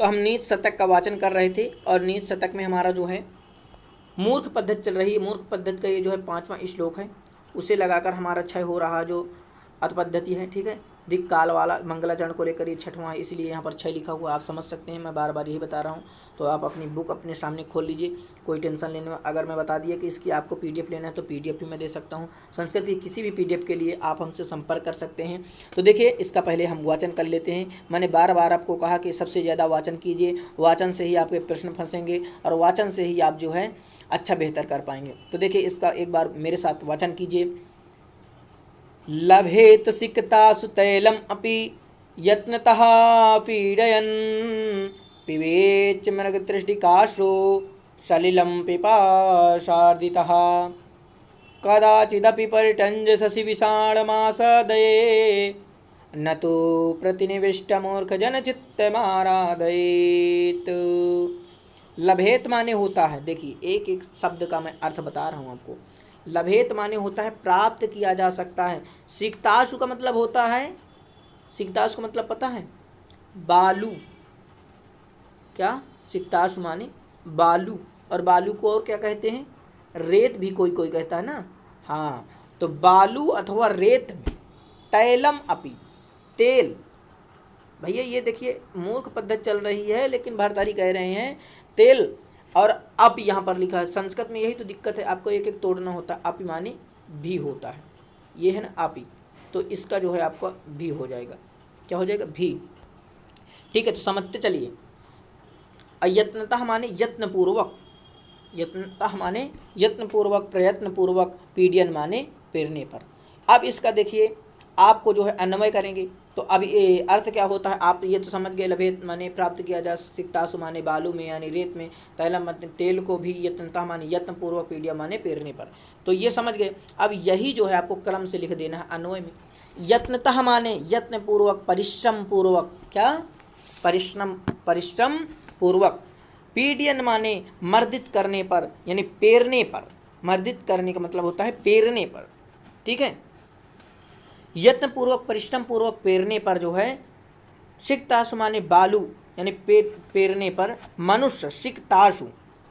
तो हम नीच शतक का वाचन कर रहे थे और नीच शतक में हमारा जो है मूर्ख पद्धति चल रही है। मूर्ख पद्धति का ये जो है 5वां श्लोक है, उसे लगाकर हमारा क्षय हो रहा जो अत पद्धति है, ठीक है। दिक काल वाला मंगलाचरण को लेकर ये 6वां है, इसलिए यहाँ पर 6 लिखा हुआ, आप समझ सकते हैं, मैं बार बार यही बता रहा हूँ। तो आप अपनी बुक अपने सामने खोल लीजिए, कोई टेंशन लेने में। अगर मैं बता दिया कि इसकी आपको PDF लेना है तो PDF भी मैं दे सकता हूँ। संस्कृत की किसी भी PDF के लिए आप हमसे संपर्क कर सकते हैं। तो देखिए, इसका पहले हम वाचन कर लेते हैं। मैंने बार बार आपको कहा कि सबसे ज़्यादा वाचन कीजिए, वाचन से ही आपके प्रश्न फंसेंगे और वाचन से ही आप जो है अच्छा बेहतर कर पाएंगे। तो देखिए, इसका एक बार मेरे साथ वाचन कीजिए। लभेत सिक्तासु तैलम अपि यत्नतः पीडयन् पिबेच मृगतृष्टिकाश्रो सलिलं पिपाशार्दितः कदाचिदपि परिटञ्जसि विषाणमासादये न तो प्रतिनिविष्टमूर्खजनचित्तमाराधयेत्। लभेत माने होता है, देखिए एक एक शब्द का मैं अर्थ बता रहा हूँ आपको। लभेत माने होता है प्राप्त किया जा सकता है। सिक्ताशु का मतलब होता है, सिक्ताशु का मतलब पता है, बालू। क्या? सिक्ताशु माने बालू, और बालू को और क्या कहते हैं? रेत भी कोई कोई कहता है ना। हाँ, तो बालू अथवा रेत में तैलम अपि, तेल। भैया ये देखिए मूर्ख पद्धति चल रही है, लेकिन भारतारी कह रहे हैं तेल, और अप यहाँ पर लिखा है। संस्कृत में यही तो दिक्कत है, आपको एक एक तोड़ना होता है। अपि माने भी होता है, ये है ना अपि, तो इसका जो है आपका भी हो जाएगा। क्या हो जाएगा? भी। ठीक है, तो समझते चलिए। अयत्नतः माने यत्नपूर्वक, यत्नतः माने यत्नपूर्वक, प्रयत्नपूर्वक, पीडियन माने पेरने पर। अब इसका देखिए आपको जो है अन्वय करेंगे, तो अब ये अर्थ क्या होता है आप ये तो समझ गए। लभेत माने प्राप्त किया जा, सिक्तासु माने बालू में यानी रेत में, तैलम माने तेल को भी, यत्नतः माने यत्नपूर्वक, पीडिया माने पेरने पर। तो ये समझ गए। अब यही जो है आपको क्रम से लिख देना है अन्वय में। यत्नतः माने यत्नपूर्वक, परिश्रम पूर्वक, क्या? परिश्रम पूर्वक। पीडियन माने मर्दित करने पर यानी पेरने पर। मर्दित करने का मतलब होता है पेरने पर, ठीक है। यत्न पूर्वक, परिश्रम पूर्वक पेरने पर जो है। सिक्ताशु माने बालू यानी पेरने पर। मनुष्य सिक्ताशु,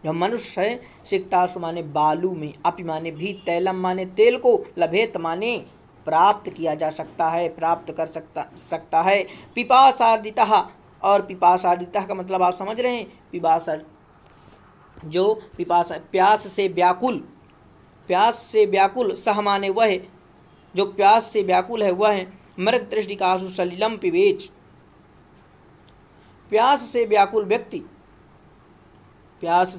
जो मनुष्य है, सिक्ताशु माने बालू में, अपि माने भी, तैलम माने तेल को, लभेत माने प्राप्त किया जा सकता है, प्राप्त कर सकता है। पिपासार्दितः, और पिपासार्दितः का मतलब आप समझ रहे हैं, पिपासा जो पिपासा प्यास से व्याकुल, प्यास से व्याकुल, सह माने वह, जो प्यास से व्याकुल है वह। मृग तृष्टिकाशु सलिलम पिबेच, प्यास से व्याकुल व्यक्ति, प्यास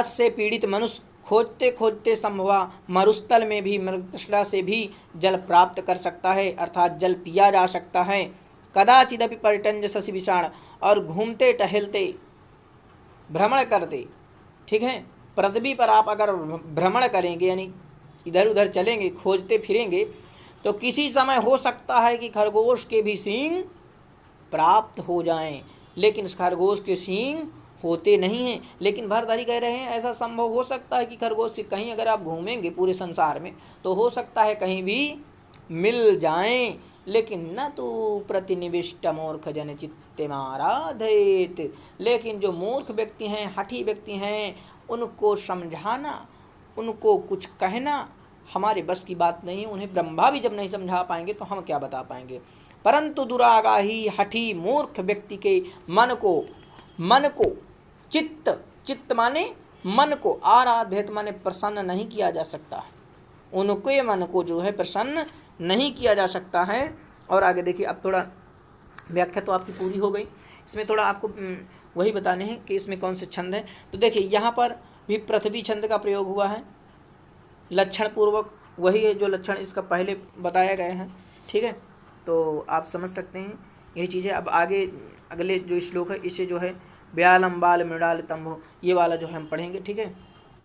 से पीड़ित मनुष्य खोजते खोजते संभवा मरुस्थल में भी मृगतृष्णा से भी जल प्राप्त कर सकता है, अर्थात जल पिया जा सकता है। कदाचिदपि परिटंजसि विषाण, और घूमते टहलते, भ्रमण करते, ठीक है, पृथ्वी पर आप अगर भ्रमण करेंगे यानी इधर उधर चलेंगे, खोजते फिरेंगे, तो किसी समय हो सकता है कि खरगोश के भी सींग प्राप्त हो जाएं, लेकिन इस खरगोश के सींग होते नहीं हैं। लेकिन भारतारी कह रहे हैं ऐसा संभव हो सकता है कि खरगोश से कहीं अगर आप घूमेंगे पूरे संसार में तो हो सकता है कहीं भी मिल जाएं, लेकिन न तो प्रतिनिविष्ट मूर्ख जन चित्तमाराधयेत्, लेकिन जो मूर्ख व्यक्ति हैं, हठी व्यक्ति हैं, उनको समझाना, उनको कुछ कहना हमारे बस की बात नहीं है। उन्हें ब्रह्मा भी जब नहीं समझा पाएंगे तो हम क्या बता पाएंगे। परंतु दुरागाही हठी मूर्ख व्यक्ति के मन को चित्त माने मन को, आराधित माने प्रसन्न नहीं किया जा सकता है। उनके मन को जो है प्रसन्न नहीं किया जा सकता है। और आगे देखिए, अब थोड़ा व्याख्या तो आपकी पूरी हो गई, इसमें थोड़ा आपको वही बताने हैं कि इसमें कौन से छंद हैं। तो देखिए यहाँ पर भी पृथ्वी छंद का प्रयोग हुआ है लक्षण पूर्वक, वही है जो लक्षण इसका पहले बताया गया है, ठीक है। तो आप समझ सकते हैं यही चीज़ है। अब आगे अगले जो श्लोक है इसे जो है व्यालम बाल मृणाल तंभो, ये वाला जो है हम पढ़ेंगे, ठीक है।